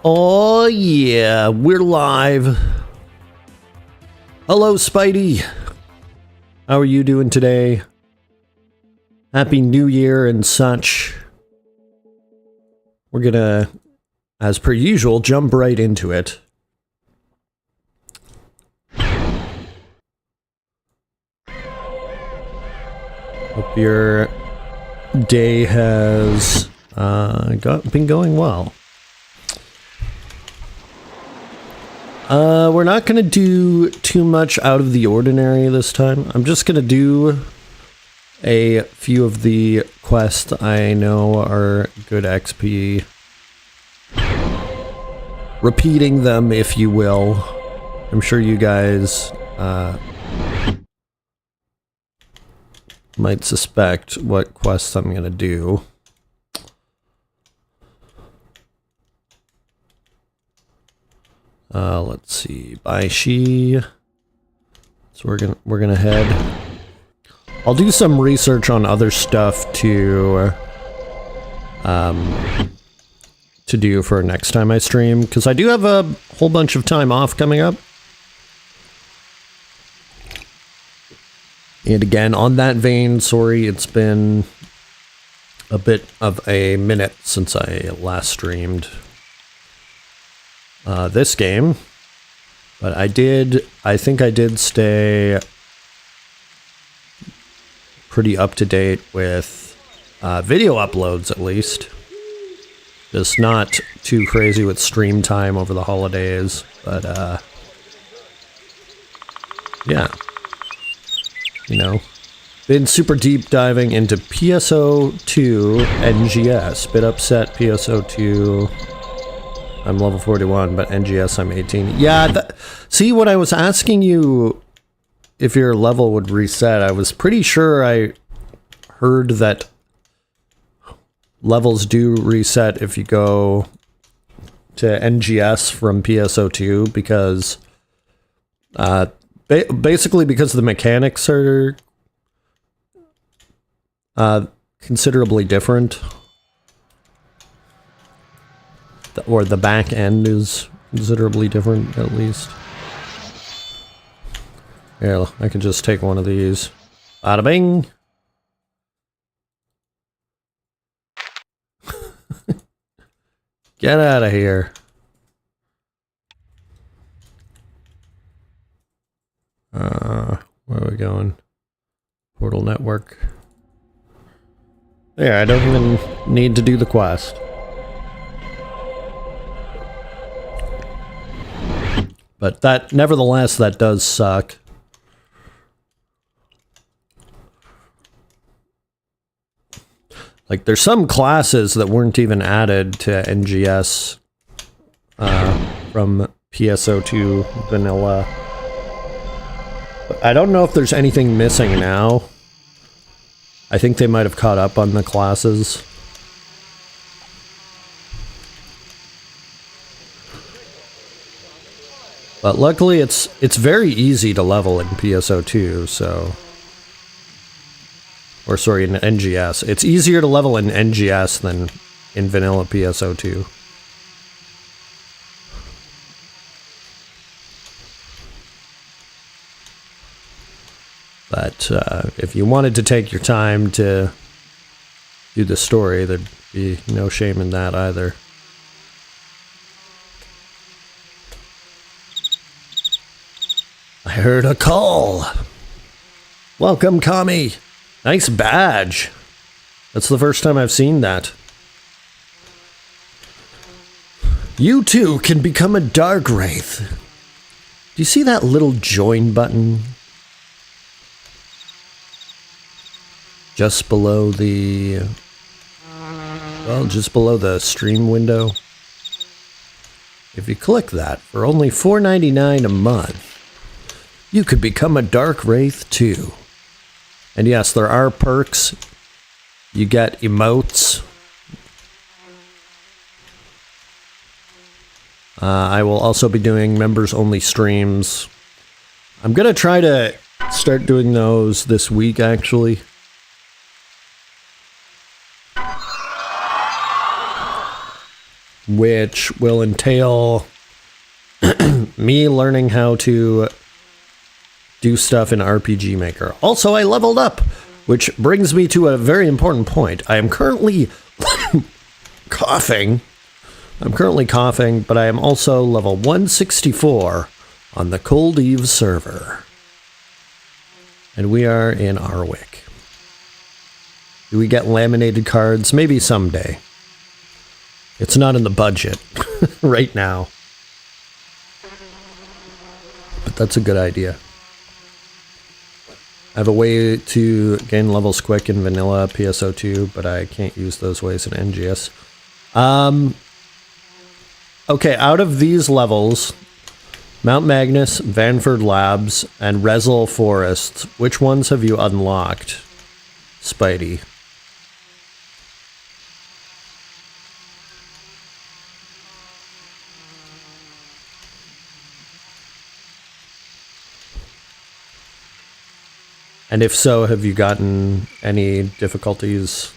Oh yeah, we're live. Hello, Spidey. How are you doing today? Happy New Year and such. We're gonna, as per usual, jump right into it. Hope your day has been going well. We're not going to do too much out of the ordinary this time. I'm just going to do a few of the quests I know are good XP. Repeating them, if you will. I'm sure you guys might suspect what quests I'm going to do. Let's see. Bye, she. So we're gonna head. I'll do some research on other stuff to do for next time I stream, because I do have a whole bunch of time off coming up. And again, on that vein, sorry, it's been a bit of a minute since I last streamed this game, but I think I did stay pretty up to date with video uploads, at least. Just not too crazy with stream time over the holidays, but, yeah. You know, been super deep diving into PSO2 NGS. Bit upset PSO2. I'm level 41, but NGS I'm 18. Yeah, see, when I was asking you if your level would reset, I was pretty sure I heard that levels do reset if you go to NGS from PSO2 because basically because the mechanics are considerably different, or the back end is considerably different, at least. Yeah, I can just take one of these. Bada bing! Get out of here. Where are we going? Portal network. There, I don't even need to do the quest. But that, nevertheless, that does suck. Like, there's some classes that weren't even added to NGS from PSO2 vanilla. But I don't know if there's anything missing now. I think they might have caught up on the classes. But luckily it's very easy to level in PSO2, so... Or sorry, in NGS. It's easier to level in NGS than in vanilla PSO2. But if you wanted to take your time to do the story, there'd be no shame in that either. I heard a call. Welcome, Kami. Nice badge. That's the first time I've seen that. You too can become a Dark Wraith. Do you see that little join button? Just below the... Well, just below the stream window. If you click that for only $4.99 a month, you could become a Dark Wraith too. And yes, there are perks. You get emotes. I will also be doing members-only streams. I'm gonna try to start doing those this week, actually. Which will entail me learning how to do stuff in RPG Maker. Also, I leveled up, which brings me to a very important point. I am currently coughing. I'm currently coughing, but I am also level 164 on the Cold Eve server. And we are in Arwick. Do we get laminated cards? Maybe someday. It's not in the budget right now. But that's a good idea. I have a way to gain levels quick in vanilla PSO2, but I can't use those ways in NGS. Okay, out of these levels, Mount Magnus, Vanford Labs, and Rezel Forests, which ones have you unlocked, Spidey? And if so, have you gotten any difficulties?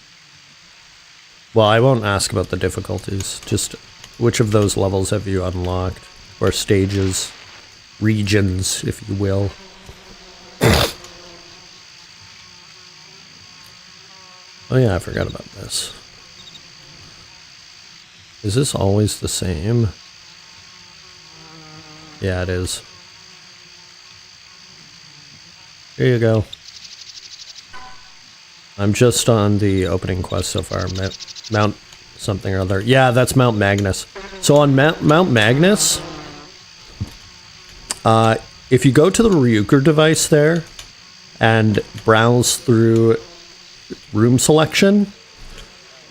Well, I won't ask about the difficulties, just which of those levels have you unlocked? Or stages, regions, if you will. Oh yeah, I forgot about this. Is this always the same? Yeah, it is. Here you go. I'm just on the opening quest so far. Mount something or other. Yeah, that's Mount Magnus. So on Mount Magnus, if you go to the Ryuker device there and browse through room selection,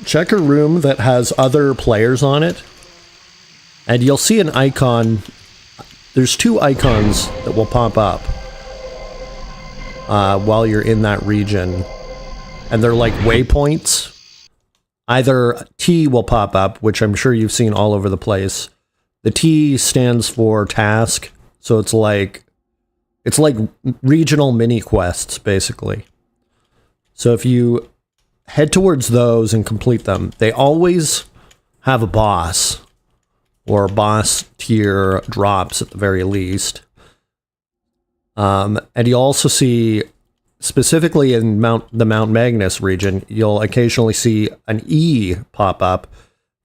check a room that has other players on it, and you'll see an icon. There's 2 icons that will pop up while you're in that region, and they're like waypoints. Either T will pop up, which I'm sure you've seen all over the place. The T stands for task, so it's like regional mini quests, basically. So if you head towards those and complete them, they always have a boss, or boss tier drops at the very least. And you also see, specifically in the Mount Magnus region, you'll occasionally see an E pop up.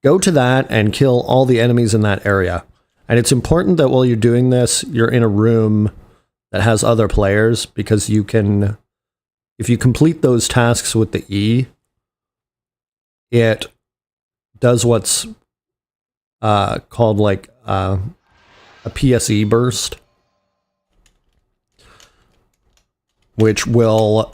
Go to that and kill all the enemies in that area. And it's important that while you're doing this, you're in a room that has other players, because you can, if you complete those tasks with the E, it does what's called like a PSE burst, which will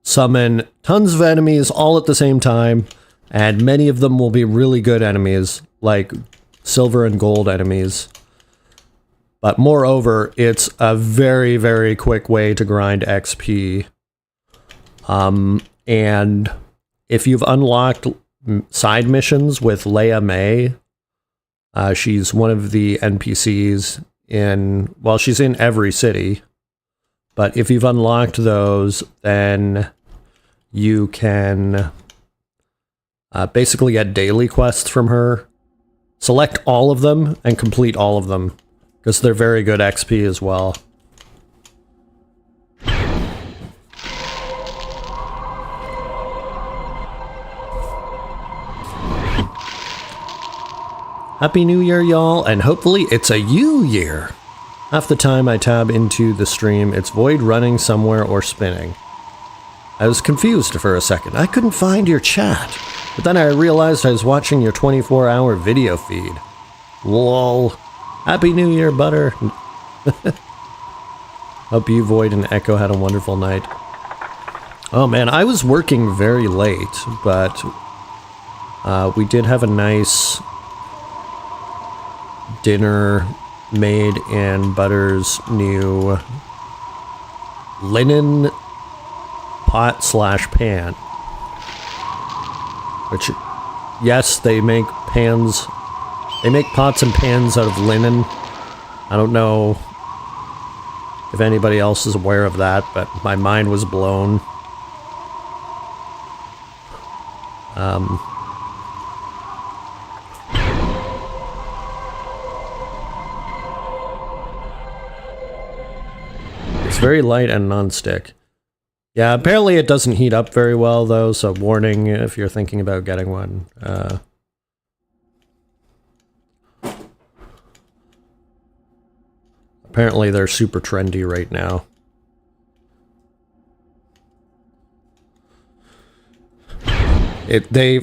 summon tons of enemies all at the same time, and many of them will be really good enemies, like silver and gold enemies. But moreover, it's a very, very quick way to grind XP. And if you've unlocked side missions with Leia May, she's one of the NPCs in, well, she's in every city. But if you've unlocked those, then you can basically get daily quests from her. Select all of them and complete all of them, because they're very good XP as well. Happy New Year, y'all, and hopefully it's a you year. Half the time I tab into the stream, it's void running somewhere or spinning. I was confused for a second. I couldn't find your chat, but then I realized I was watching your 24-hour video feed. Lol. Happy New Year, Butter. Hope you, Void, and Echo had a wonderful night. Oh man, I was working very late, but we did have a nice dinner made in Butter's new linen pot/pan. Which, yes, they make pans. They make pots and pans out of linen. I don't know if anybody else is aware of that, but my mind was blown. It's very light and non-stick. Yeah, apparently it doesn't heat up very well, though, so warning if you're thinking about getting one. Apparently they're super trendy right now. They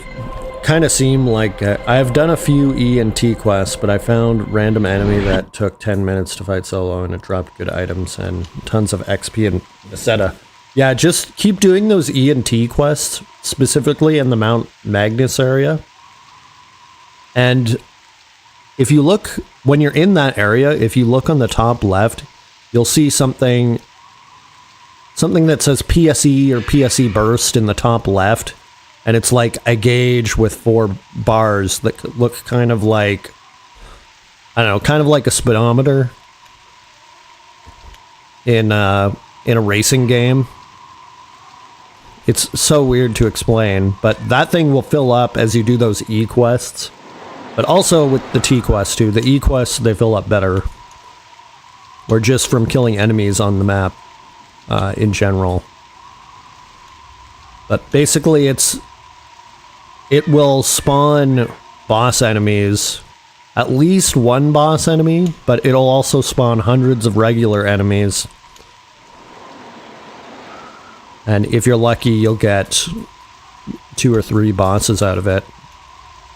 kind of seem like... I've done a few E and T quests, but I found random enemy that took 10 minutes to fight solo, and it dropped good items and tons of XP and Meseta. Yeah, just keep doing those E and T quests, specifically in the Mount Magnus area. And if you look, when you're in that area, if you look on the top left, you'll see something that says PSE or PSE burst in the top left. And it's like a gauge with 4 bars that look kind of like, I don't know, kind of like a speedometer in a racing game. It's so weird to explain, but that thing will fill up as you do those E quests. But also with the T quests too. The E quests, they fill up better. Or just from killing enemies on the map in general. But basically it will spawn boss enemies, at least one boss enemy, but it'll also spawn hundreds of regular enemies. And if you're lucky, you'll get 2 or 3 bosses out of it.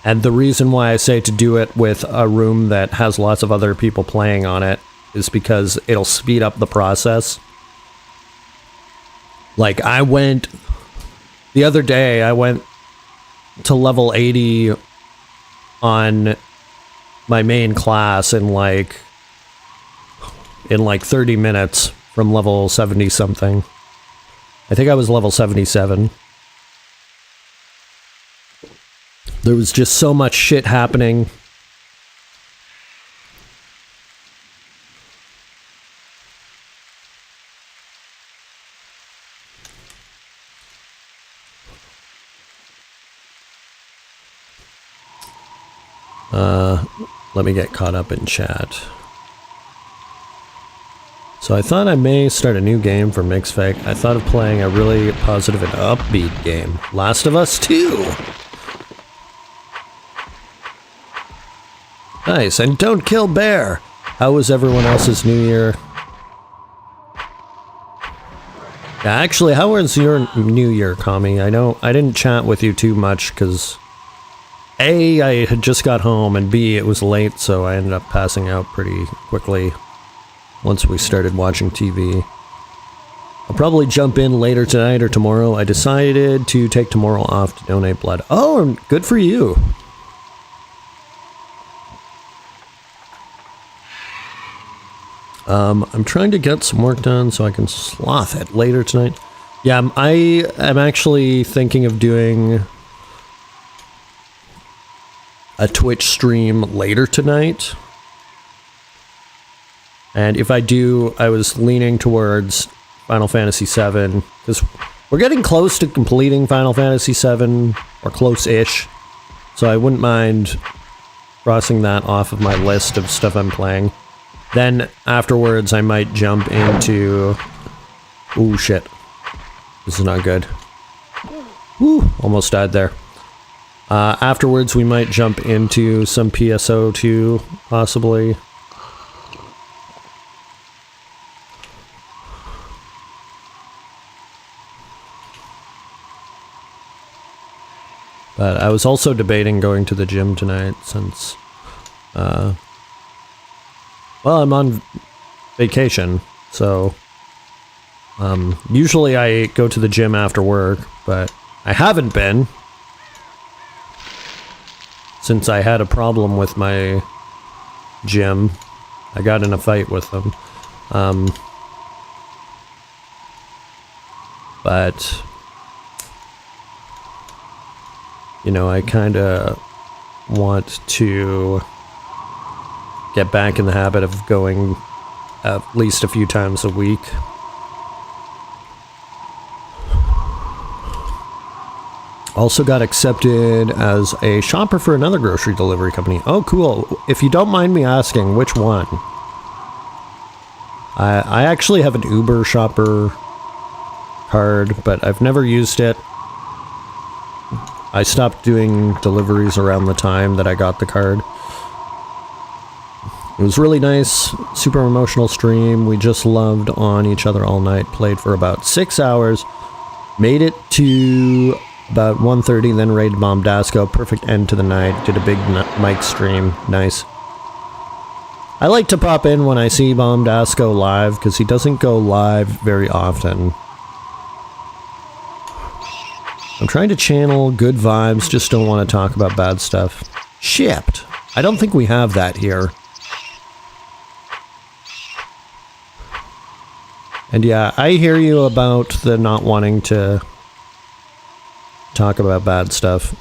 And the reason why I say to do it with a room that has lots of other people playing on it is because it'll speed up the process. Like, the other day, I went to level 80 on my main class in like 30 minutes from level 70 something. I think I was level 77. There was just so much shit happening. Let me get caught up in chat. So I thought I may start a new game for Mixfake. I thought of playing a really positive and upbeat game. Last of Us 2! Nice, and don't kill Bear! How was everyone else's New Year? Yeah, actually, how was your New Year, Kami? I know I didn't chat with you too much, because A, I had just got home, and B, it was late, so I ended up passing out pretty quickly once we started watching TV. I'll probably jump in later tonight or tomorrow. I decided to take tomorrow off to donate blood. Oh, good for you! I'm trying to get some work done so I can sloth it later tonight. Yeah, I am actually thinking of doing a Twitch stream later tonight. And if I do, I was leaning towards Final Fantasy VII, because we're getting close to completing Final Fantasy VII, or close-ish, so I wouldn't mind crossing that off of my list of stuff I'm playing. Then, afterwards, I might jump into... Ooh, shit. This is not good. Woo, almost died there. Afterwards, we might jump into some PSO2, possibly. But I was also debating going to the gym tonight, since... well, I'm on vacation, so... usually I go to the gym after work, but I haven't been, since I had a problem with my gym. I got in a fight with them. But, you know, I kinda want to get back in the habit of going at least a few times a week. Also got accepted as a shopper for another grocery delivery company. Oh, cool. If you don't mind me asking, which one? I actually have an Uber shopper card, but I've never used it. I stopped doing deliveries around the time that I got the card. It was really nice, super emotional stream. We just loved on each other all night. Played for about 6 hours. Made it to about 1:30, then raided Bombdasco. Perfect end to the night. Did a big mic stream. Nice. I like to pop in when I see Bombdasco live, because he doesn't go live very often. I'm trying to channel good vibes, just don't want to talk about bad stuff. Shipped. I don't think we have that here. And yeah, I hear you about the not wanting to talk about bad stuff.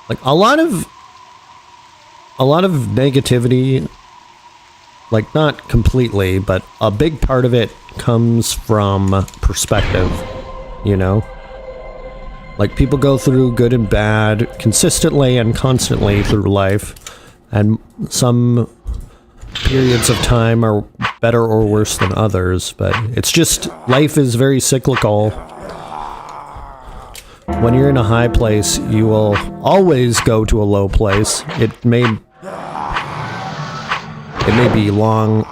Like, a lot of negativity, like, not completely, but a big part of it comes from perspective, you know? Like, people go through good and bad consistently and constantly through life, and some periods of time are better or worse than others, but it's just, life is very cyclical. When you're in a high place, you will always go to a low place. It may be long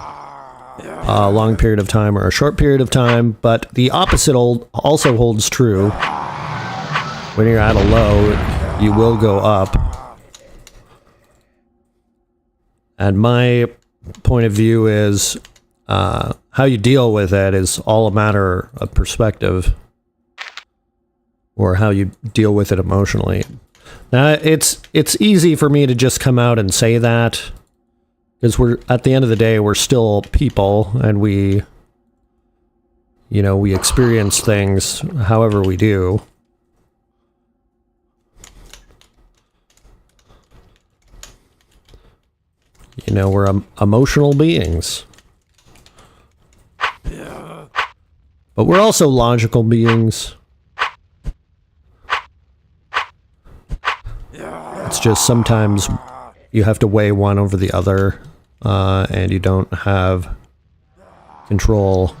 a long period of time or a short period of time, but the opposite also holds true. When you're at a low, you will go up. And my point of view is how you deal with it is all a matter of perspective, or how you deal with it emotionally. Now, it's easy for me to just come out and say that, because we're, at the end of the day, we're still people, and we experience things however we do. We're emotional beings. But we're also logical beings. It's just sometimes you have to weigh one over the other, and you don't have control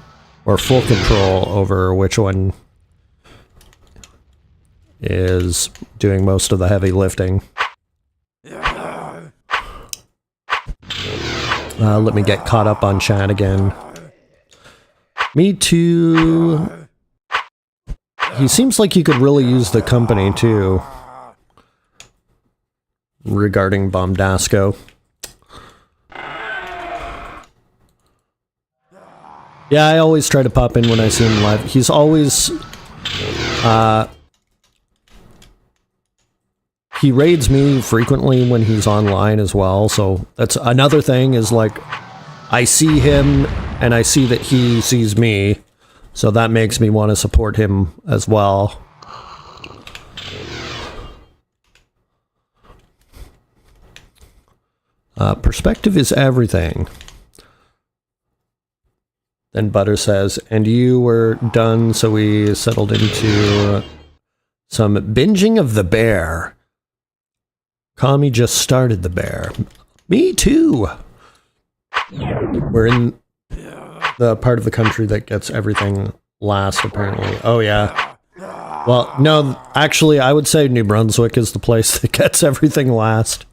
or full control over which one is doing most of the heavy lifting. Let me get caught up on chat again. Me too. He seems like he could really use the company too. Regarding Bombasco. Yeah, I always try to pop in when I see him live. He's always... he raids me frequently when he's online as well, so that's another thing, is like, I see him and I see that he sees me, so that makes me want to support him as well. Perspective is everything. Then Butter says, and you were done, so we settled into some binging of The Bear. Kami just started The Bear. Me too! We're in the part of the country that gets everything last, apparently. Oh, yeah. Well, no, actually, I would say New Brunswick is the place that gets everything last.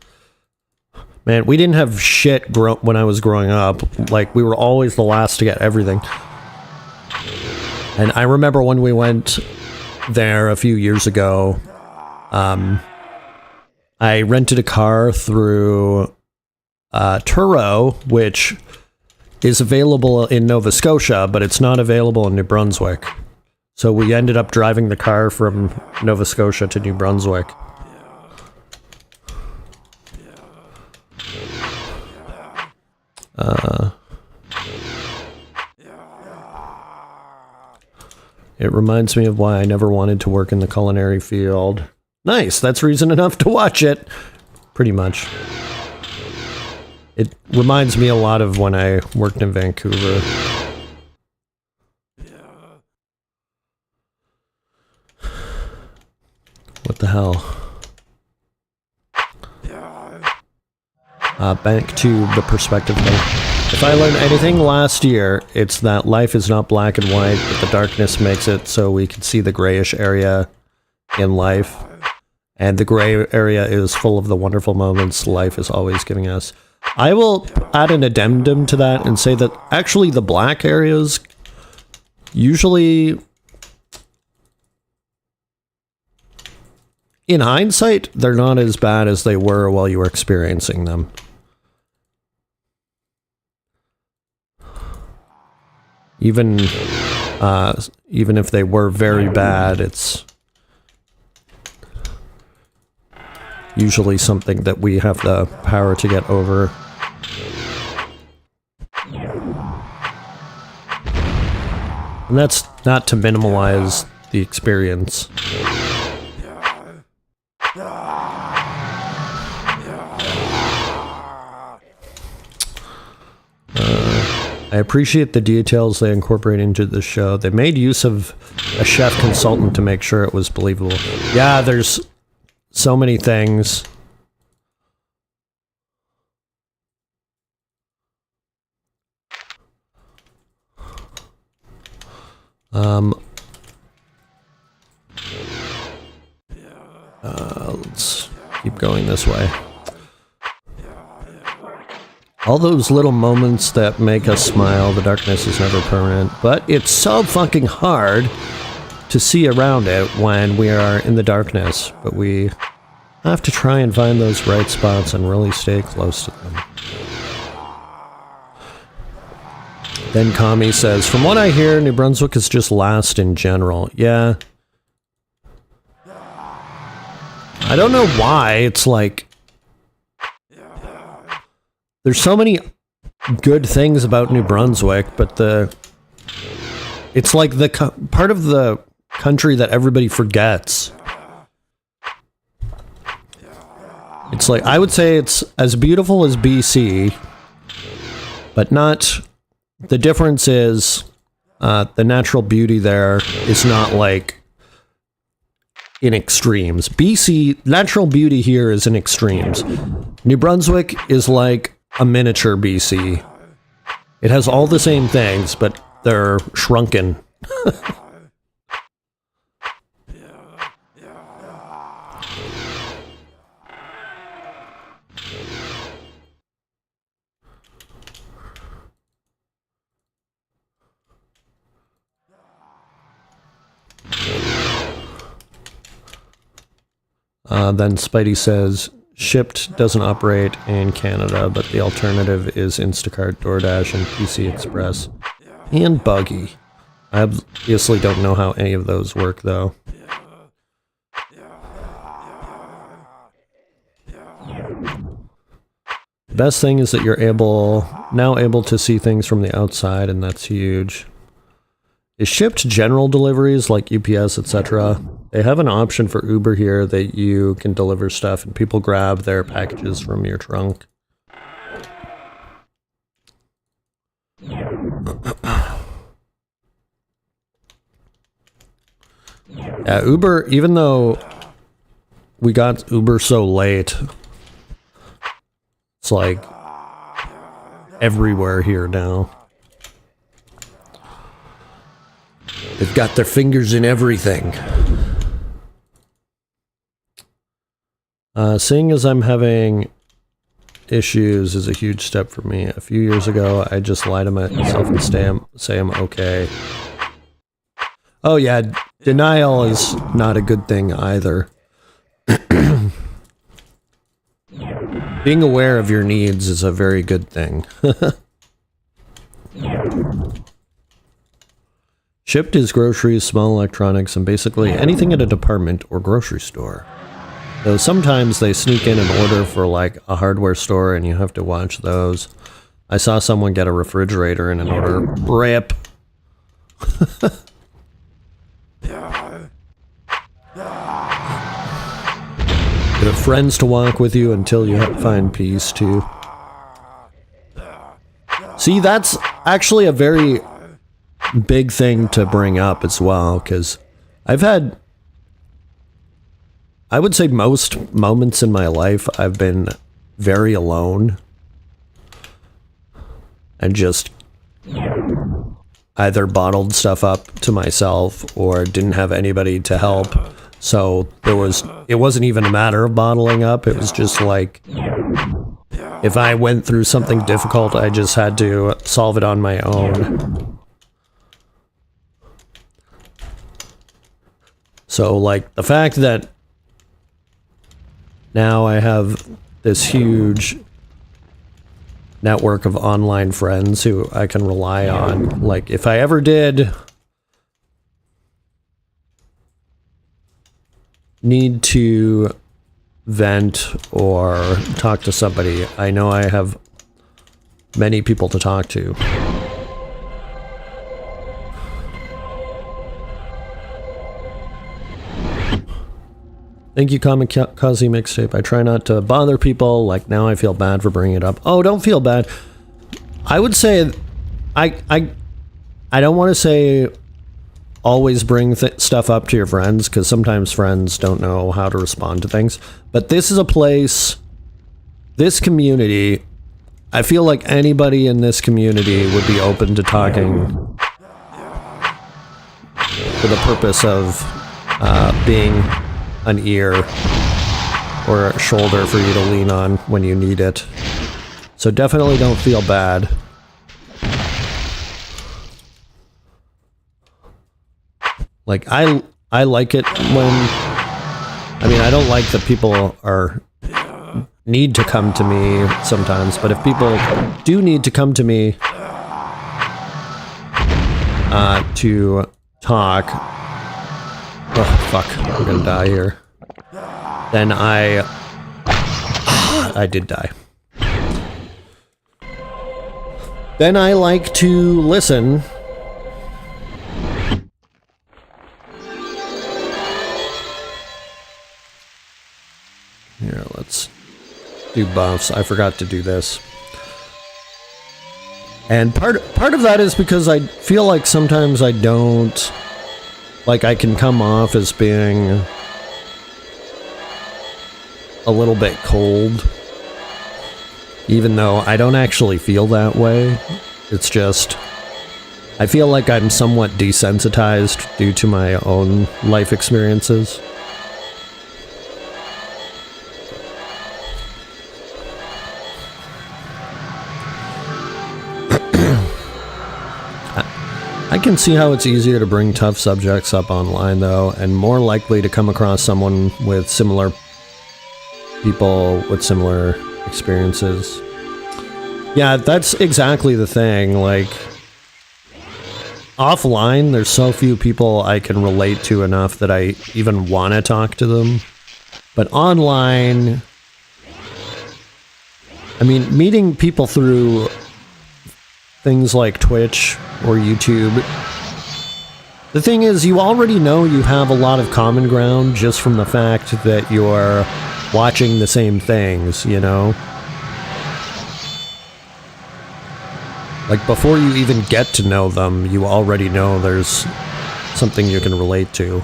Man, we didn't have shit when I was growing up. Like, we were always the last to get everything. And I remember when we went there a few years ago, I rented a car through Turo, which is available in Nova Scotia, but it's not available in New Brunswick. So we ended up driving the car from Nova Scotia to New Brunswick. It reminds me of why I never wanted to work in the culinary field. Nice, that's reason enough to watch it. Pretty much. It reminds me a lot of when I worked in Vancouver. What the hell? Back to the perspective thing. If I learned anything last year, it's that life is not black and white, but the darkness makes it so we can see the grayish area in life. And the gray area is full of the wonderful moments life is always giving us. I will add an addendum to that and say that actually the black areas usually, in hindsight, they're not as bad as they were while you were experiencing them. Even if they were very bad, it's usually something that we have the power to get over. And that's not to minimize the experience. I appreciate the details they incorporate into the show. They made use of a chef consultant to make sure it was believable. Yeah, there's so many things. Let's keep going this way. All those little moments that make us smile, the darkness is never permanent, but it's so fucking hard to see around it when we are in the darkness, but we have to try and find those right spots and really stay close to them. Then Kami says, from what I hear, New Brunswick is just last in general. Yeah. I don't know why, it's like... There's so many good things about New Brunswick, but it's like the part of the country that everybody forgets. It's like, I would say it's as beautiful as BC, but not... The difference is, the natural beauty there is not like in extremes. BC, natural beauty here is in extremes. New Brunswick is like a miniature BC. It has all the same things, but they're shrunken. Then Spidey says, Shipped doesn't operate in Canada, but the alternative is Instacart, DoorDash, and PC Express. And Buggy. I obviously don't know how any of those work, though. The best thing is that you're now able to see things from the outside, and that's huge. Is Shipped general deliveries like UPS, etc.? They have an option for Uber here that you can deliver stuff and people grab their packages from your trunk. Yeah, Uber, even though we got Uber so late, it's like everywhere here now. They've got their fingers in everything. Seeing as I'm having issues is a huge step for me. A few years ago, I just lied to myself and say I'm okay. Oh yeah, denial is not a good thing either. Being aware of your needs is a very good thing. Shipped is groceries, small electronics, and basically anything at a department or grocery store. Though sometimes they sneak in an order for like a hardware store and you have to watch those. I saw someone get a refrigerator in an order. RIP. You have friends to walk with you until you find peace too. See, that's actually a very big thing to bring up as well, because I've had, I would say most moments in my life I've been very alone and just either bottled stuff up to myself or didn't have anybody to help. So it wasn't even a matter of bottling up. It was just like, if I went through something difficult, I just had to solve it on my own. So like the fact that now I have this huge network of online friends who I can rely on. Like if I ever did need to vent or talk to somebody, I know I have many people to talk to. Thank you, Kamikaze Mixtape. I try not to bother people. Like, now I feel bad for bringing it up. Oh, don't feel bad. I would say, I don't want to say always bring stuff up to your friends, because sometimes friends don't know how to respond to things. But this is a place, this community, I feel like anybody in this community would be open to talking for the purpose of being an ear or a shoulder for you to lean on when you need it. So definitely don't feel bad. Like, I like it when... I mean, I don't like that people need to come to me sometimes, but if people do need to come to me to talk... Oh, fuck. I'm gonna die here. Then I did die. Then I like to listen. Here, let's do buffs. I forgot to do this. And part of that is because I feel like sometimes I don't... Like, I can come off as being a little bit cold, even though I don't actually feel that way. It's just, I feel like I'm somewhat desensitized due to my own life experiences. I can see how it's easier to bring tough subjects up online, though, and more likely to come across someone with similar people with similar experiences. Yeah, that's exactly the thing. Like, offline, there's so few people I can relate to enough that I even want to talk to them. But online, I mean, meeting people through things like Twitch or YouTube, the thing is, you already know you have a lot of common ground just from the fact that you're watching the same things, you know? Like, before you even get to know them, you already know there's something you can relate to.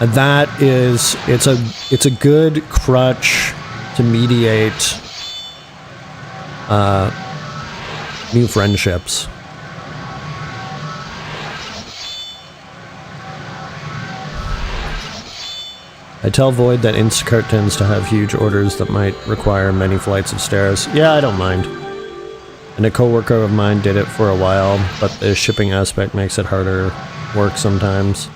And that is, it's a good crutch to mediate new friendships. I tell Void that Instacart tends to have huge orders that might require many flights of stairs. Yeah, I don't mind. And a coworker of mine did it for a while, but the shipping aspect makes it harder work sometimes.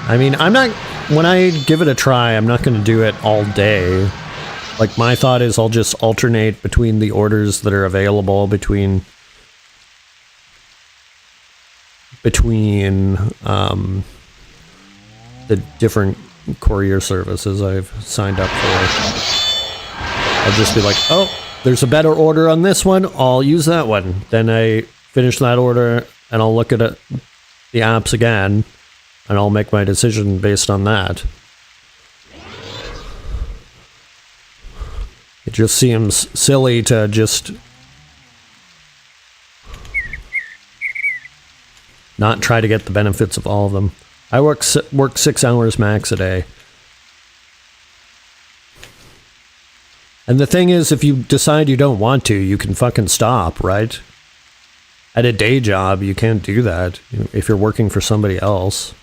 I mean, when I give it a try, I'm not going to do it all day. Like, my thought is I'll just alternate between the orders that are available between the different courier services I've signed up for. I'll just be like, oh, there's a better order on this one, I'll use that one. Then I finish that order, and I'll look at the apps again, and I'll make my decision based on that. It just seems silly to just not try to get the benefits of all of them. I work 6 hours max a day. And the thing is, if you decide you don't want to, you can fucking stop, right? At a day job, you can't do that if you're working for somebody else.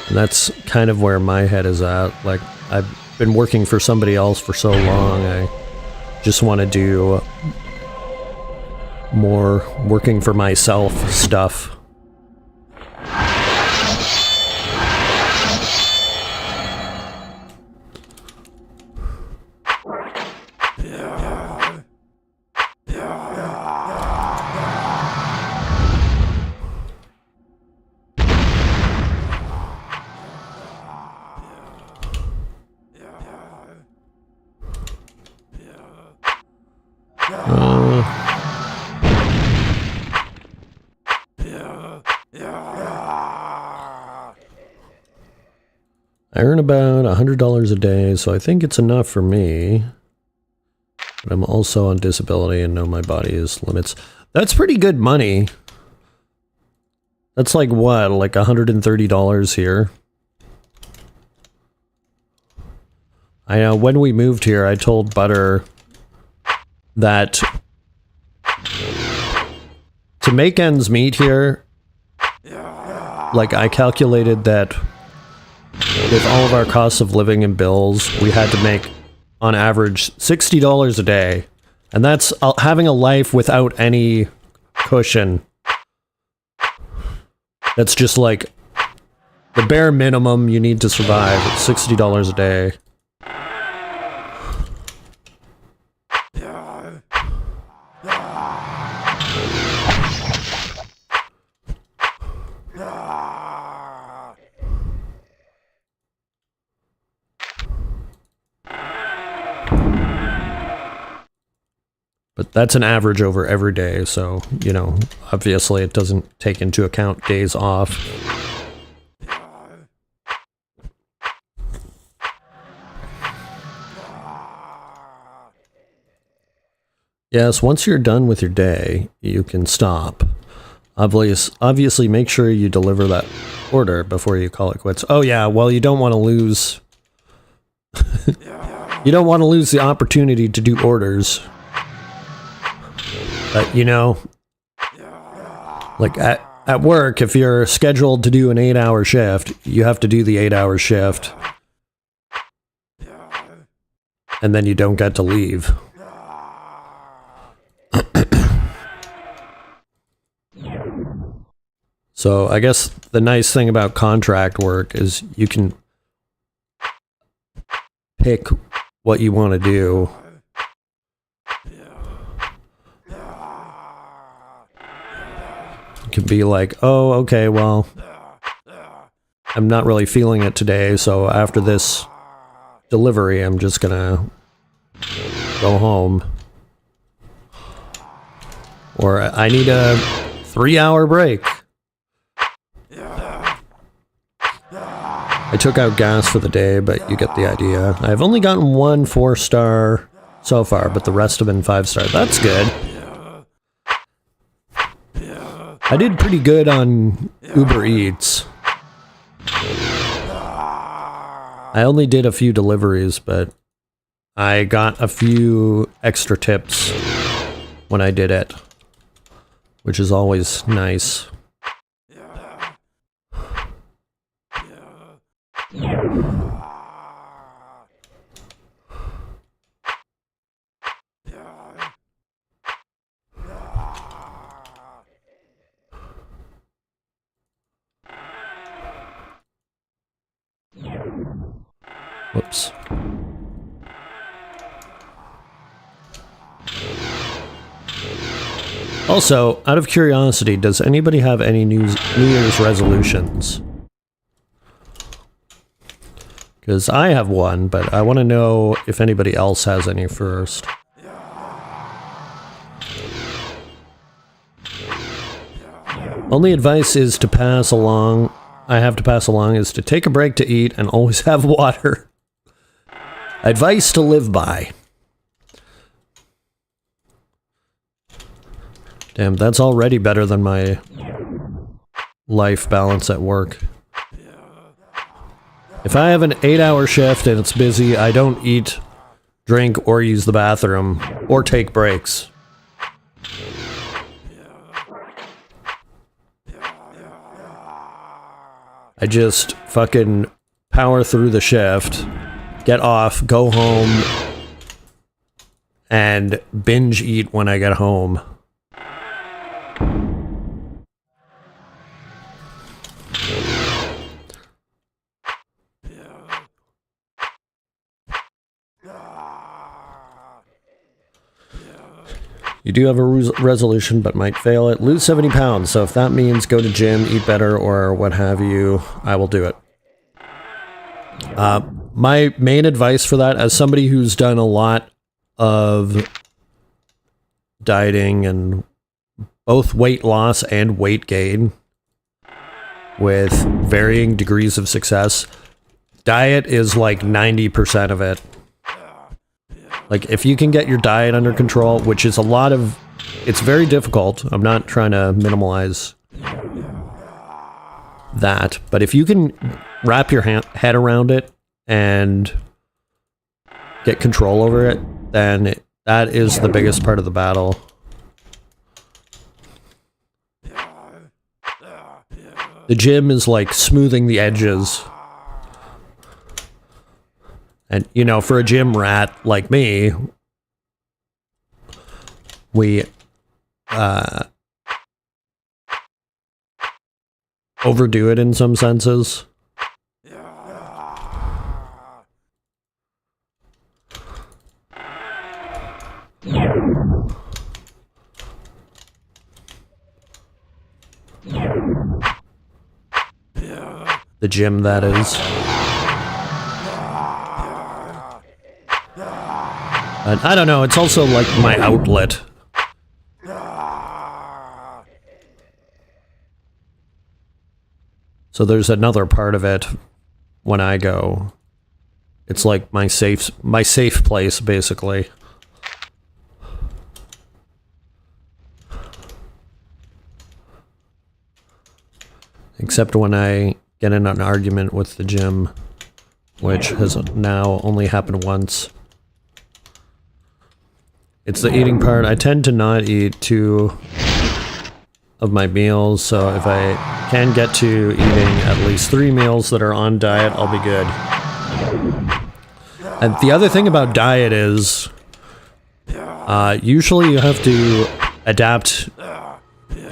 And that's kind of where my head is at. Like, I've been working for somebody else for so long, I just want to do more working for myself stuff. I earn about $100 a day, so I think it's enough for me. But I'm also on disability and know my body has limits. That's pretty good money. That's like what, like $130 here? I know when we moved here, I told Butter that to make ends meet here, like I calculated that with all of our costs of living and bills, we had to make on average $60 a day. And that's having a life without any cushion. That's just like the bare minimum you need to survive. It's $60 a day. But that's an average over every day, so, you know, obviously it doesn't take into account days off. Yes, once you're done with your day, you can stop. Obviously, make sure you deliver that order before you call it quits. Oh yeah, well, you don't want to lose... you don't want to lose the opportunity to do orders. But, you know, like at work, if you're scheduled to do an 8-hour shift, you have to do the 8-hour shift. And then you don't get to leave. So I guess the nice thing about contract work is you can pick what you want to do. Can be like, oh, okay, well, I'm not really feeling it today, so after this delivery, I'm just gonna go home. Or I need a 3-hour break. I took out gas for the day, but you get the idea. I've only gotten 1 4-star so far, but the rest have been 5-star. That's good. I did pretty good on Uber Eats. I only did a few deliveries, but I got a few extra tips when I did it, which is always nice. Whoops. Also, out of curiosity, does anybody have any New Year's resolutions? Because I have one, but I want to know if anybody else has any first. Only advice is to pass along, I have to pass along, is to take a break to eat and always have water. Advice to live by. Damn, that's already better than my life balance at work. If I have an 8-hour shift and it's busy, I don't eat, drink, or use the bathroom, or take breaks. I just fucking power through the shift, get off, go home, and binge eat when I get home. You do have a resolution, but might fail it. Lose 70 pounds, so if that means go to gym, eat better, or what have you, I will do it. My main advice for that, as somebody who's done a lot of dieting and both weight loss and weight gain with varying degrees of success, diet is like 90% of it. Like, if you can get your diet under control, which is a lot of... It's very difficult. I'm not trying to minimize that. But if you can wrap your head around it and get control over it, then that is the biggest part of the battle. The gym is like smoothing the edges. And, you know, for a gym rat like me, we overdo it in some senses. The gym, that is. And I don't know, it's also like my outlet. So there's another part of it when I go. It's like my safe place, basically. Except when I get in an argument with the gym, which has now only happened once. It's the eating part. I tend to not eat 2 of my meals, so if I can get to eating at least 3 meals that are on diet, I'll be good. And the other thing about diet is, usually you have to adapt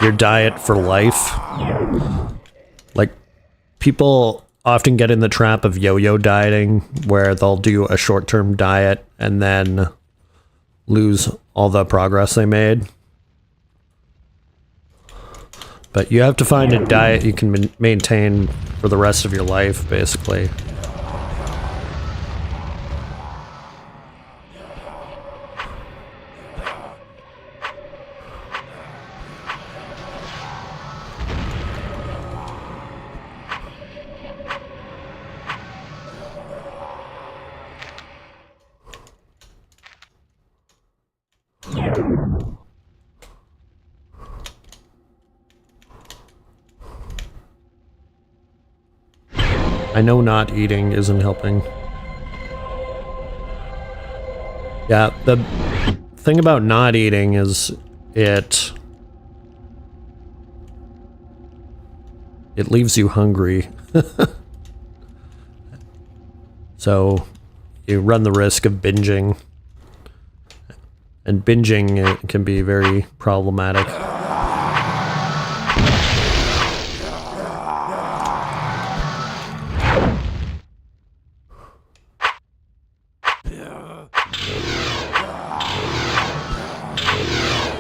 your diet for life. Like, people often get in the trap of yo-yo dieting, where they'll do a short-term diet and then lose all the progress they made. But you have to find a diet you can maintain for the rest of your life, basically. I know not eating isn't helping. Yeah, the thing about not eating is it leaves you hungry. So you run the risk of binging. And binging can be very problematic.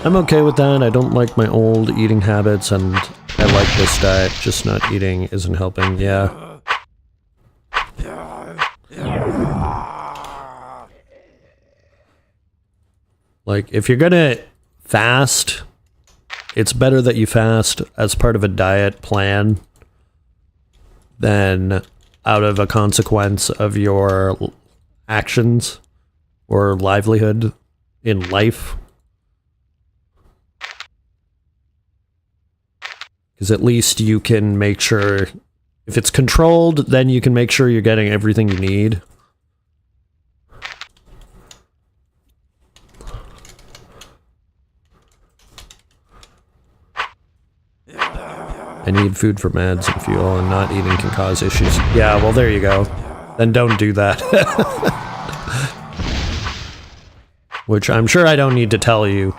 I'm okay with that. I don't like my old eating habits, and I like this diet. Just not eating isn't helping. Yeah. Like, if you're gonna fast, it's better that you fast as part of a diet plan than out of a consequence of your actions or livelihood in life. Because at least you can make sure, if it's controlled, then you can make sure you're getting everything you need. I need food for meds and fuel, and not eating can cause issues. Yeah, well, there you go. Then don't do that. Which I'm sure I don't need to tell you.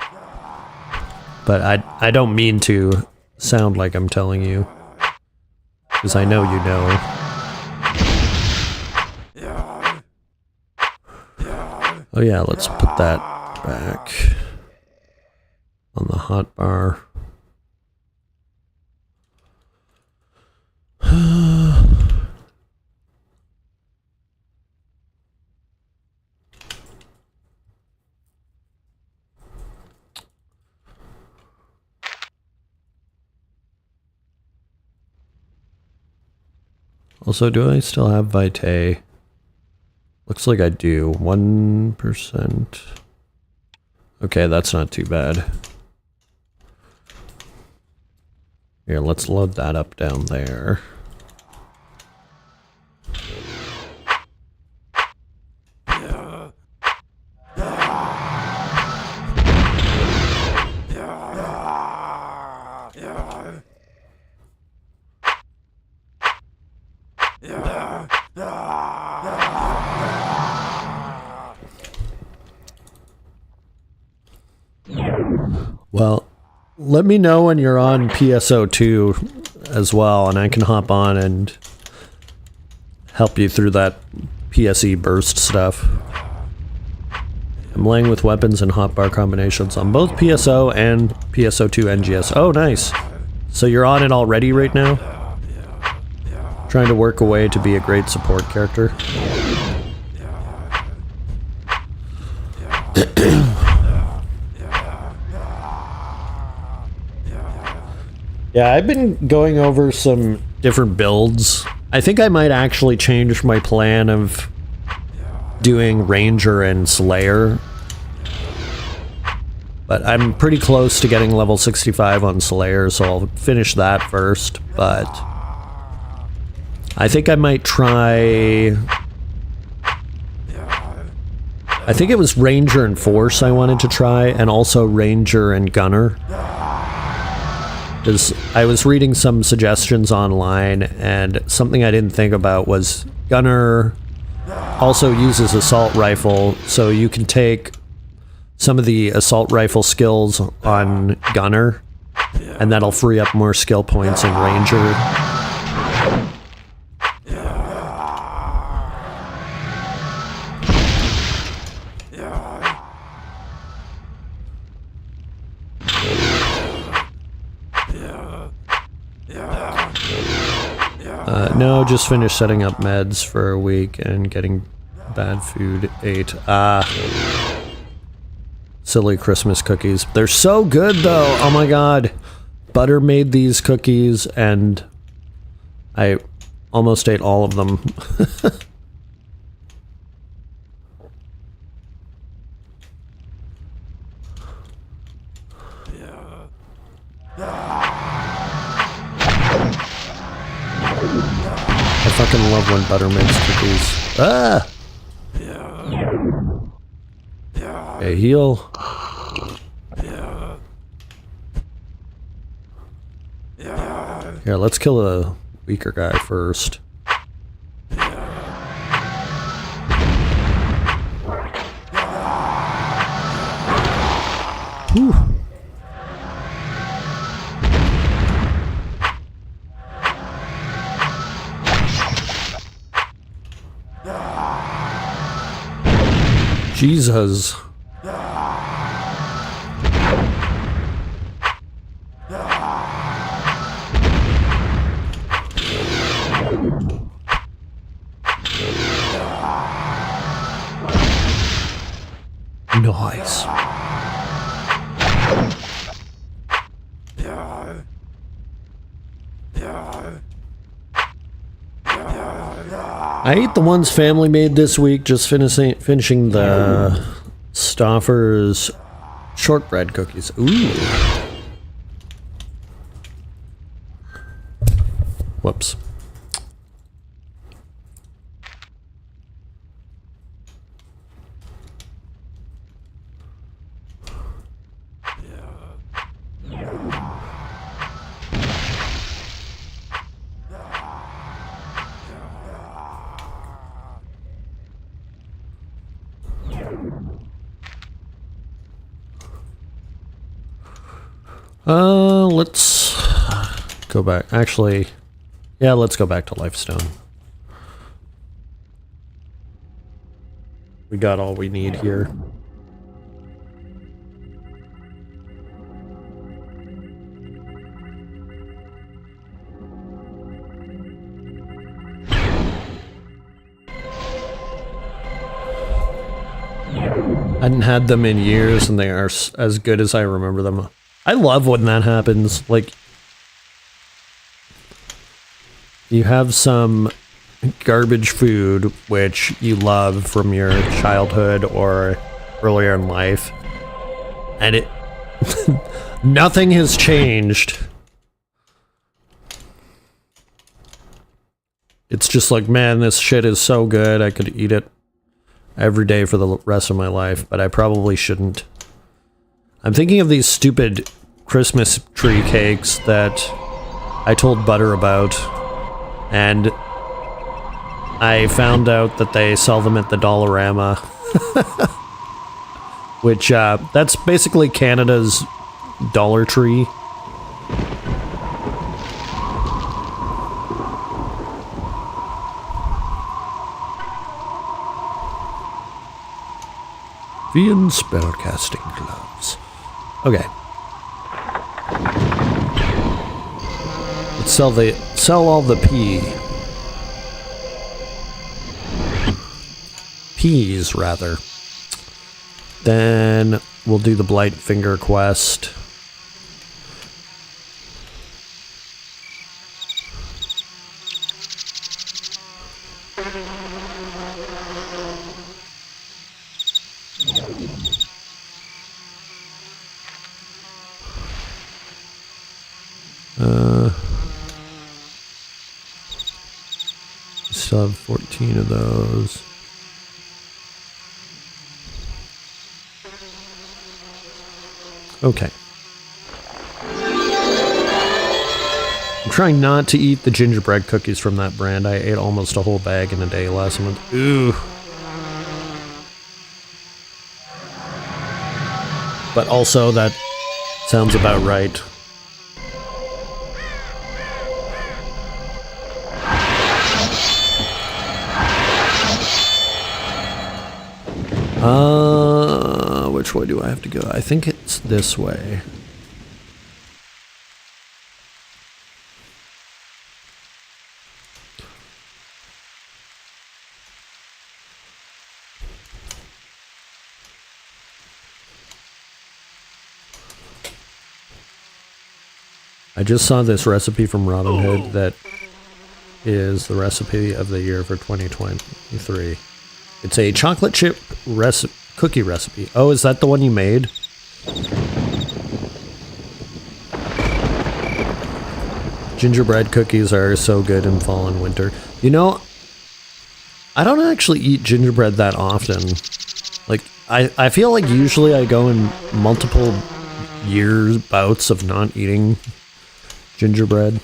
But I don't mean to sound like I'm telling you. Because I know you know. Oh yeah, let's put that back on the hot bar. Also, do I still have Vitae? Looks like I do. 1%. Okay, that's not too bad. Here, let's load that up down there. Well, let me know when you're on PSO2 as well, and I can hop on and help you through that PSE burst stuff. I'm laying with weapons and hotbar combinations on both PSO and PSO2 NGS. Oh, nice. So you're on it already right now? Trying to work a way to be a great support character. Yeah, I've been going over some different builds. I think I might actually change my plan of doing Ranger and Slayer. But I'm pretty close to getting level 65 on Slayer, so I'll finish that first. But I think I might try... I think it was Ranger and Force I wanted to try, and also Ranger and Gunner. Because I was reading some suggestions online, and something I didn't think about was Gunner also uses Assault Rifle, so you can take some of the Assault Rifle skills on Gunner, and that'll free up more skill points in Ranger. No, just finished setting up meds for a week and getting bad food ate. Silly Christmas cookies. They're so good though. Oh my god. Butter made these cookies and I almost ate all of them. I fucking love when Butter makes cookies. Ah! Okay, heal. Here, let's kill a weaker guy first. Whew. Jesus. Nice. I ate the ones family made this week, just finishing the Stauffer's shortbread cookies. Ooh. Whoops. Let's go back. Actually, yeah, let's go back to Lifestone. We got all we need here. I hadn't had them in years, and they are as good as I remember them. I love when that happens. Like, you have some garbage food which you love from your childhood or earlier in life, and it nothing has changed. It's just like, man, this shit is so good, I could eat it every day for the rest of my life, but I probably shouldn't. I'm thinking of these stupid Christmas tree cakes that I told Butter about, and I found out that they sell them at the Dollarama. which that's basically Canada's Dollar Tree. Vian spellcasting gloves. Okay. Let's sell all the peas rather. Then we'll do the Blight Finger quest. Still have 14 of those. Okay. I'm trying not to eat the gingerbread cookies from that brand. I ate almost a whole bag in a day last month. Ooh. But also, that sounds about right. Which way do I have to go? I think it's this way. I just saw this recipe from Robinhood that is the recipe of the year for 2023. It's a chocolate chip cookie recipe. Oh, is that the one you made? Gingerbread cookies are so good in fall and winter. You know, I don't actually eat gingerbread that often. Like, I feel like usually I go in multiple years bouts of not eating gingerbread.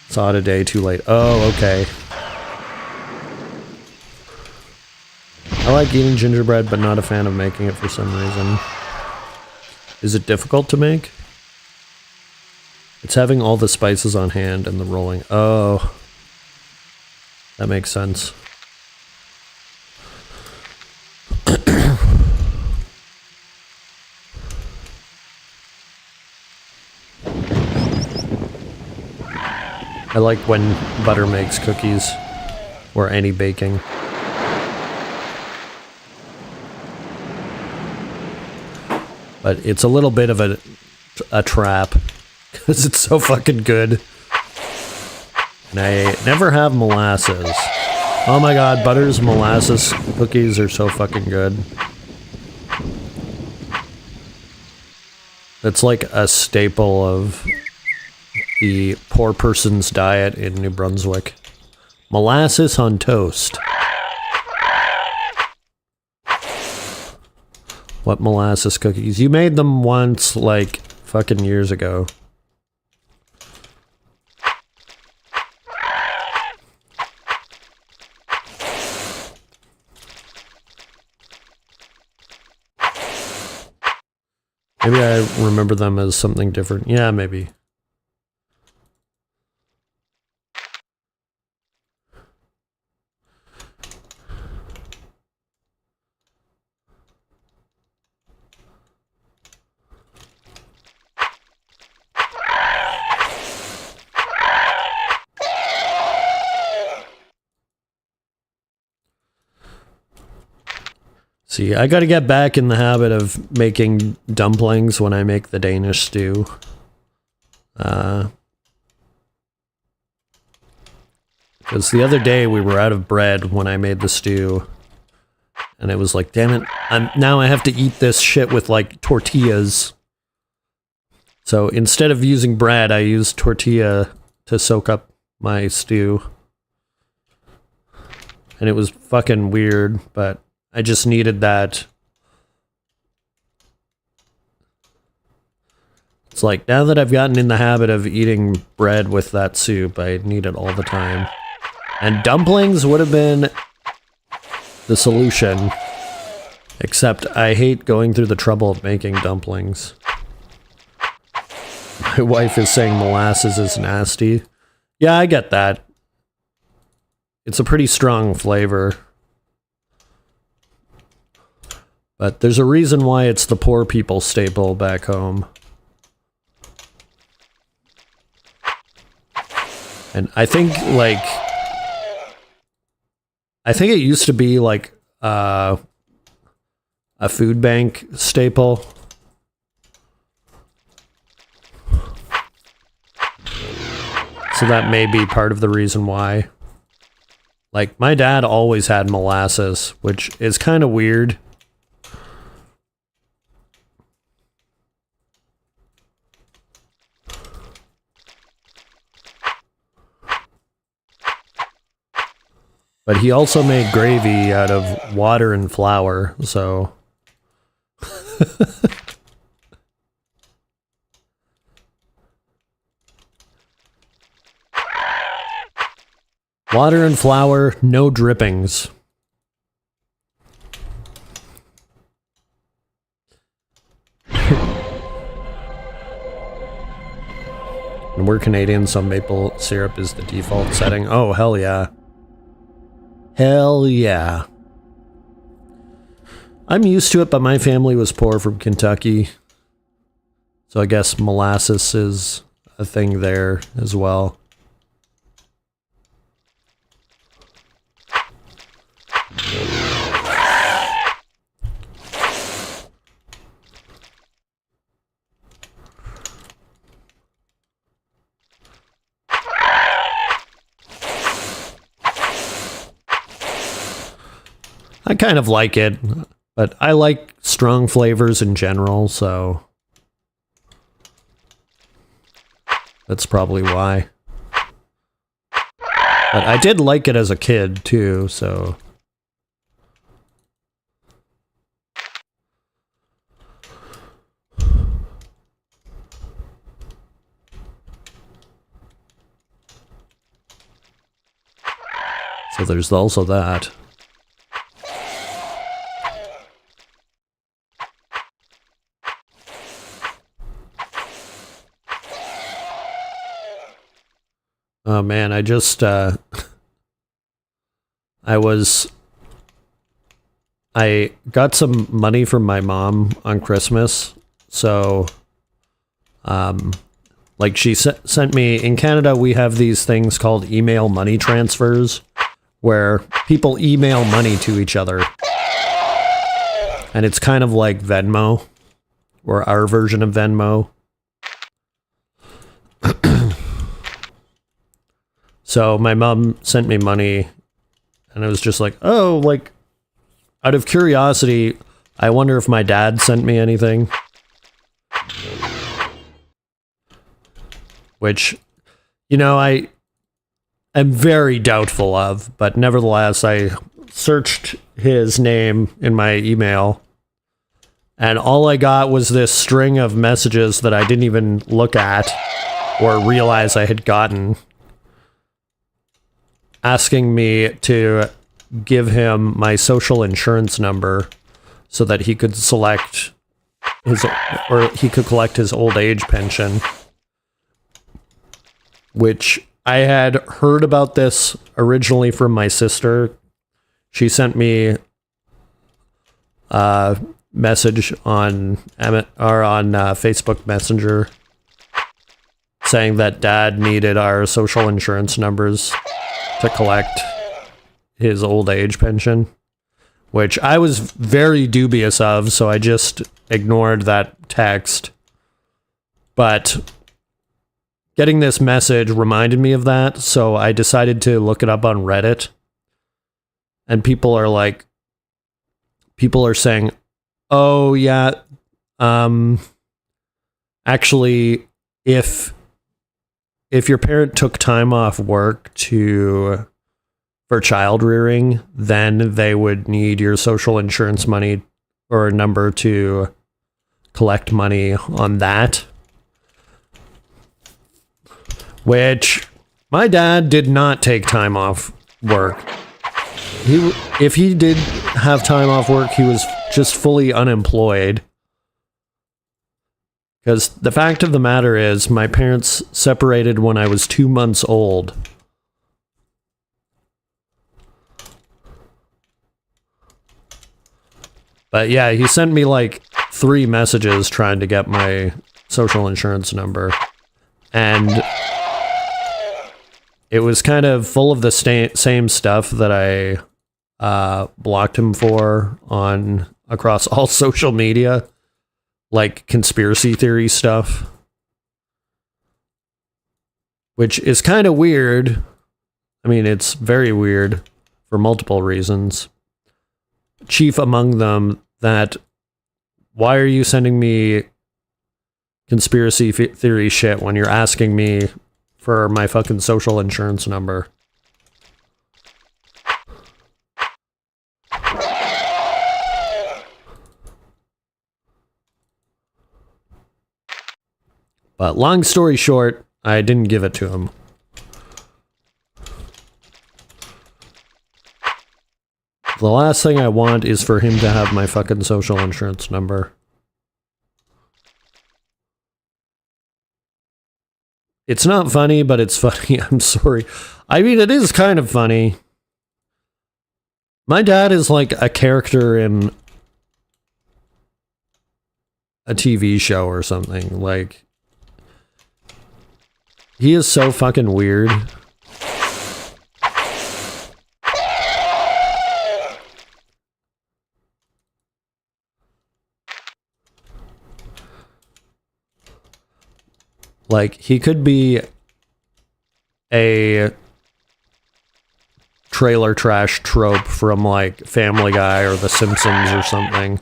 Saw it a day too late. Oh, okay. I like eating gingerbread, but not a fan of making it for some reason. Is it difficult to make? It's having all the spices on hand and the rolling. Oh. That makes sense. I like when butter makes cookies or any baking. But it's a little bit of a trap because it's so fucking good. And I never have molasses. Oh my god, Butter's molasses cookies are so fucking good. It's like a staple of the poor person's diet in New Brunswick. Molasses on toast. What molasses cookies? You made them once, like, fucking years ago. Maybe I remember them as something different. Yeah, maybe. See, I gotta get back in the habit of making dumplings when I make the Danish stew. Because the other day we were out of bread when I made the stew. And it was like, damn it, now I have to eat this shit with like tortillas. So instead of using bread, I used tortilla to soak up my stew. And it was fucking weird, but I just needed that. It's like, now that I've gotten in the habit of eating bread with that soup, I need it all the time. And dumplings would have been the solution. Except I hate going through the trouble of making dumplings. My wife is saying molasses is nasty. Yeah, I get that. It's a pretty strong flavor. But there's a reason why it's the poor people staple back home. And I think, like... I think it used to be, like, a food bank staple. So that may be part of the reason why. Like, my dad always had molasses, which is kind of weird. But he also made gravy out of water and flour, so... Water and flour, no drippings. And we're Canadian, so maple syrup is the default setting. Oh, hell yeah. Hell yeah. I'm used to it, but my family was poor from Kentucky. So I guess molasses is a thing there as well. I kind of like it, but I like strong flavors in general, so that's probably why. But I did like it as a kid, too, so... So there's also that. Oh man, I just, I got some money from my mom on Christmas, so, like she sent me, in Canada we have these things called email money transfers, where people email money to each other, and it's kind of like Venmo, or our version of Venmo. So my mom sent me money, and I was just like, oh, like, out of curiosity, I wonder if my dad sent me anything. Which, you know, I am very doubtful of, but nevertheless, I searched his name in my email, and all I got was this string of messages that I didn't even look at or realize I had gotten, asking me to give him my social insurance number so that he could select his, or he could collect his old age pension. Which I had heard about this originally from my sister. She sent me a message on Facebook Messenger saying that Dad needed our social insurance numbers to collect his old age pension, which I was very dubious of, so I just ignored that text. But getting this message reminded me of that, so I decided to look it up on Reddit. And people are saying, oh yeah, actually, if your parent took time off work for child rearing, then they would need your social insurance money or a number to collect money on that. Which my dad did not take time off work. If he did have time off work, he was just fully unemployed. Because the fact of the matter is, my parents separated when I was 2 months old. But yeah, he sent me like 3 messages trying to get my social insurance number. And it was kind of full of the same stuff that I blocked him for across all social media. Like conspiracy theory stuff. Which is kind of weird. I mean, it's very weird for multiple reasons. Chief among them, that why are you sending me conspiracy theory shit when you're asking me for my fucking social insurance number? But long story short, I didn't give it to him. The last thing I want is for him to have my fucking social insurance number. It's not funny, but it's funny. I'm sorry. I mean, it is kind of funny. My dad is like a character in a TV show or something. Like, he is so fucking weird. Like, he could be a trailer trash trope from, like, Family Guy or The Simpsons or something.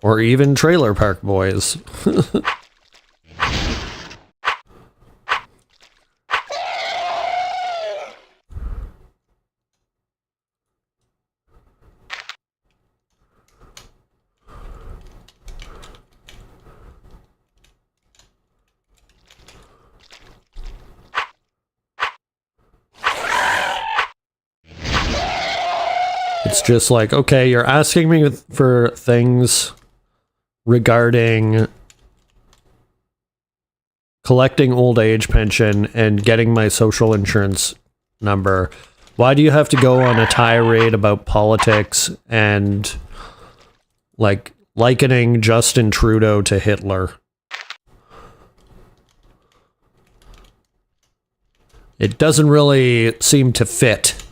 Or even Trailer Park Boys. It's just like, okay, you're asking me for things regarding collecting old age pension and getting my social insurance number. Why do you have to go on a tirade about politics and like likening Justin Trudeau to Hitler? It doesn't really seem to fit.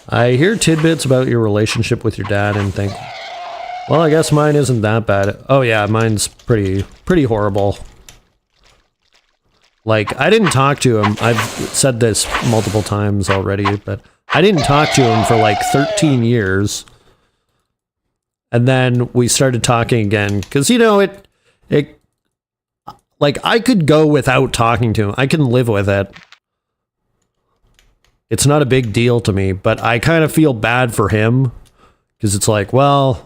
I hear tidbits about your relationship with your dad and think, well, I guess mine isn't that bad. Oh yeah, mine's pretty horrible. Like, I didn't talk to him. I've said this multiple times already, but I didn't talk to him for like 13 years. And then we started talking again, because, you know, it like, I could go without talking to him. I can live with it. It's not a big deal to me, but I kind of feel bad for him, because it's like, well,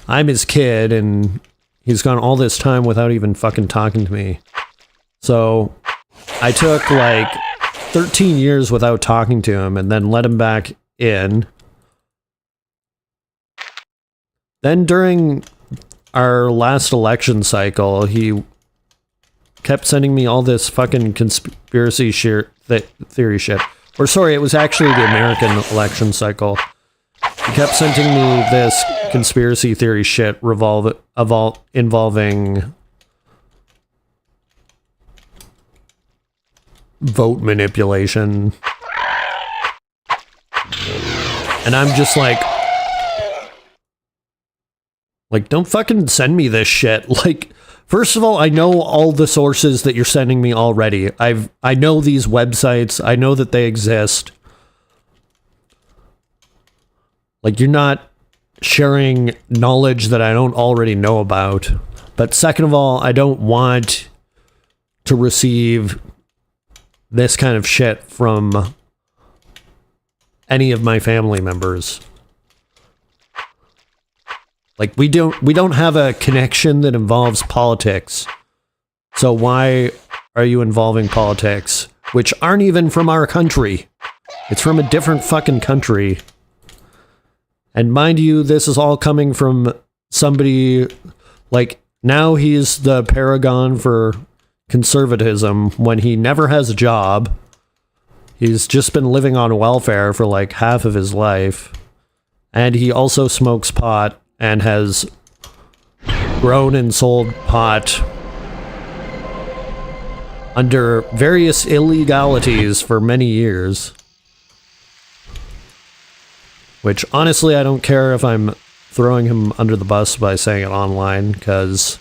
I'm his kid, and he's gone all this time without even fucking talking to me. So I took like 13 years without talking to him, and then let him back in. Then during our last election cycle, he kept sending me all this fucking conspiracy theory shit. Or sorry, it was actually the American election cycle. He kept sending me this conspiracy theory shit involving vote manipulation. And I'm just like, don't fucking send me this shit. Like, first of all, I know all the sources that you're sending me already. I know these websites. I know that they exist. Like, you're not sharing knowledge that I don't already know about. But second of all, I don't want to receive this kind of shit from any of my family members. Like, we don't have a connection that involves politics. So why are you involving politics, which aren't even from our country? It's from a different fucking country. And mind you, this is all coming from somebody, like, now he's the paragon for conservatism when he never has a job. He's just been living on welfare for like half of his life. And he also smokes pot and has grown and sold pot under various illegalities for many years. Which, honestly, I don't care if I'm throwing him under the bus by saying it online, because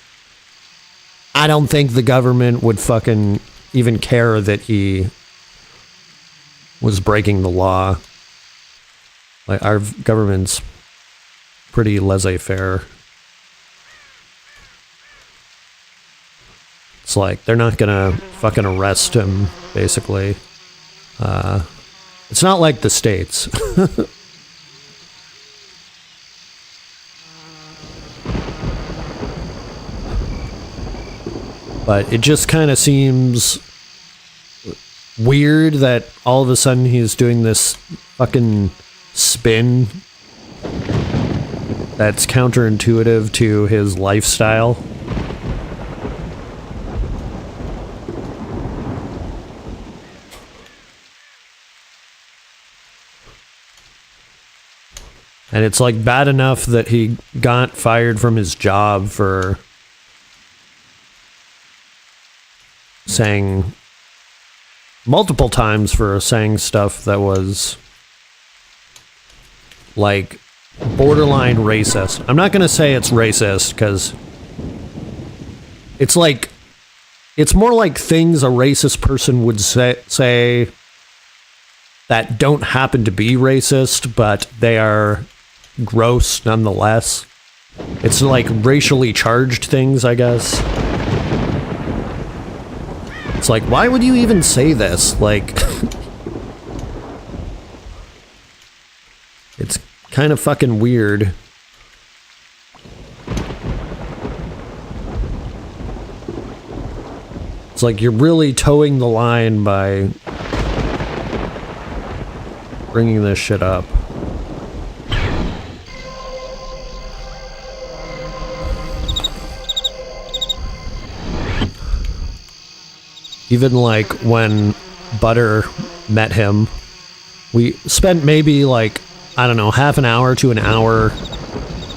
I don't think the government would fucking even care that he was breaking the law. Like, our government's pretty laissez-faire. It's like, they're not gonna fucking arrest him, basically. It's not like the States. But it just kind of seems weird that all of a sudden he's doing this fucking spin that's counterintuitive to his lifestyle. And it's like bad enough that he got fired from his job for saying multiple times for saying stuff that was like borderline racist. I'm not going to say it's racist because it's like, it's more like things a racist person would say that don't happen to be racist, but they are gross nonetheless. It's like racially charged things, I guess. It's like, why would you even say this? Like, it's kind of fucking weird. It's like you're really towing the line by bringing this shit up. Even like when Butter met him, we spent maybe like, I don't know, half an hour to an hour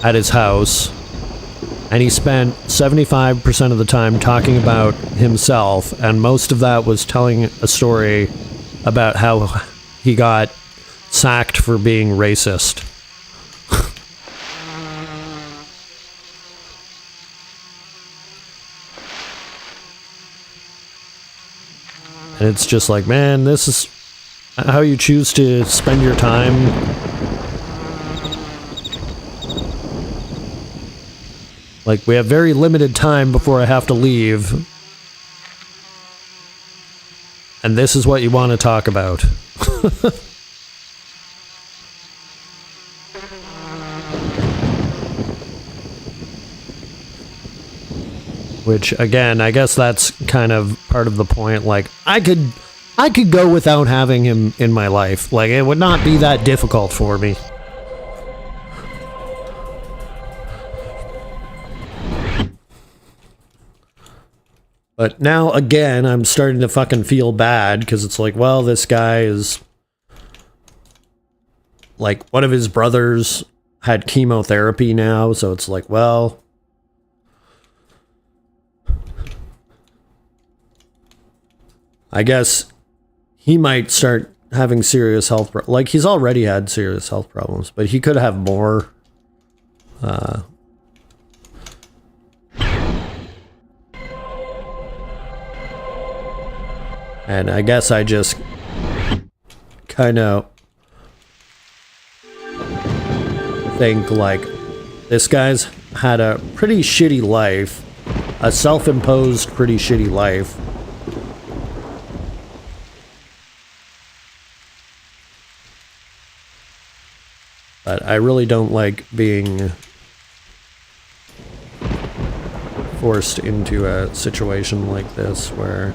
at his house. And he spent 75% of the time talking about himself. And most of that was telling a story about how he got sacked for being racist. And it's just like, man, this is how you choose to spend your time. Like, we have very limited time before I have to leave. And this is what you want to talk about. Which, again, I guess that's kind of part of the point. Like, I could go without having him in my life. Like, it would not be that difficult for me. But now, again, I'm starting to fucking feel bad, because it's like, well, this guy is... Like, one of his brothers had chemotherapy now, so it's like, well... I guess he might start having serious health problems. Like, he's already had serious health problems, but he could have more. And I guess I just kind of think, like, this guy's had a pretty shitty life, a self-imposed pretty shitty life. But I really don't like being forced into a situation like this where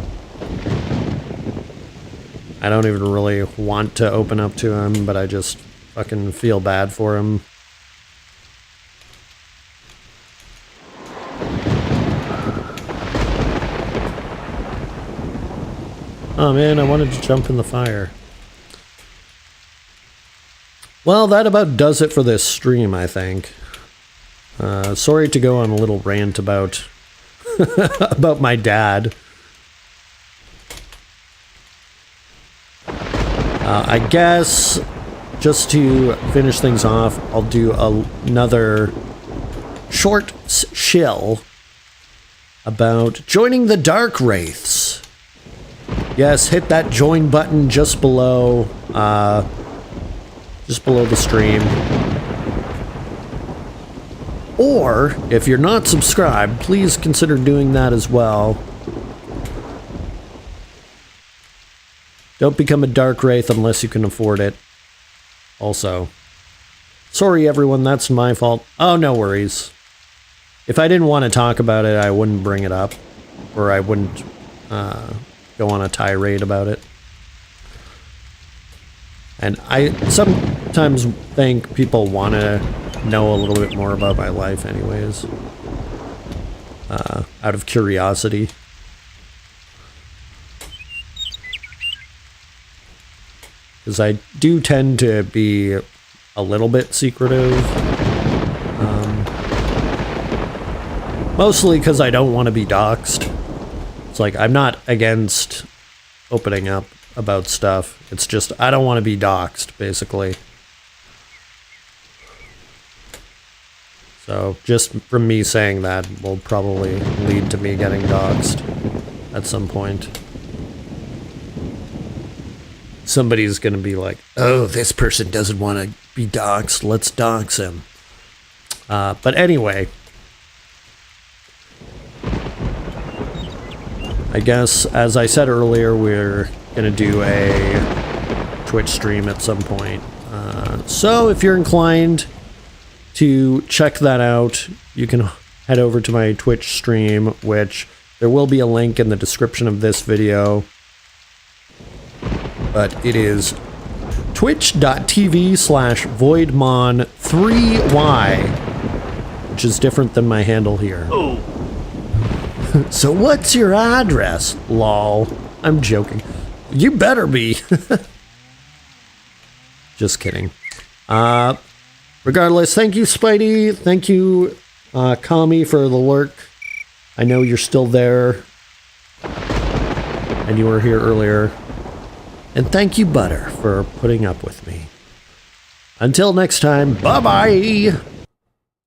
I don't even really want to open up to him, but I just fucking feel bad for him. Oh man, I wanted to jump in the fire. Well, that about does it for this stream, I think. Sorry to go on a little rant about about my dad. I guess just to finish things off, I'll do another short shill about joining the Dark Wraiths. Yes, hit that join button just below the stream. Or, if you're not subscribed, please consider doing that as well. Don't become a Dark Wraith unless you can afford it. Also. Sorry everyone, that's my fault. Oh, no worries. If I didn't want to talk about it, I wouldn't bring it up. Or I wouldn't go on a tirade about it. And I sometimes think people want to know a little bit more about my life anyways. Out of curiosity. Because I do tend to be a little bit secretive. Mostly because I don't want to be doxxed. It's like, I'm not against opening up about stuff. It's just, I don't want to be doxxed, basically. So, just from me saying that will probably lead to me getting doxxed at some point. Somebody's gonna be like, oh, this person doesn't want to be doxxed, let's dox him. But anyway, I guess, as I said earlier, we're gonna do a Twitch stream at some point. So if you're inclined to check that out, you can head over to my Twitch stream, which there will be a link in the description of this video. But it is twitch.tv/voidmon3y, which is different than my handle here. Oh. So what's your address? Lol. I'm joking. You better be. Just kidding. Regardless, thank you, Spidey. Thank you, Kami, for the lurk. I know you're still there. And you were here earlier. And thank you, Butter, for putting up with me. Until next time, bye-bye!